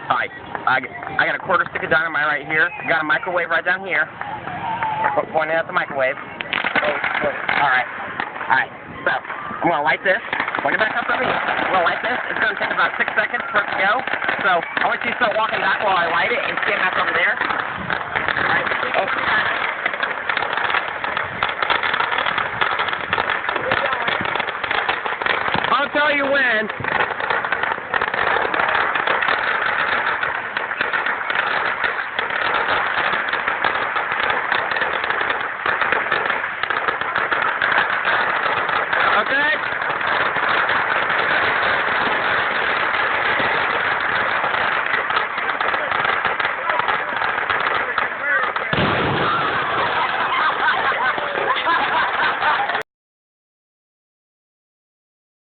Alright, I got a quarter stick of dynamite right here. Got a microwave right down here. Pointing at the microwave. Alright. Alright, so I'm going to light this. Point it back up over here. I'm going to light this. It's going to take about 6 seconds for it to go. So I want you to start walking back while I light it and stand back over there. Alright. I'll tell you when.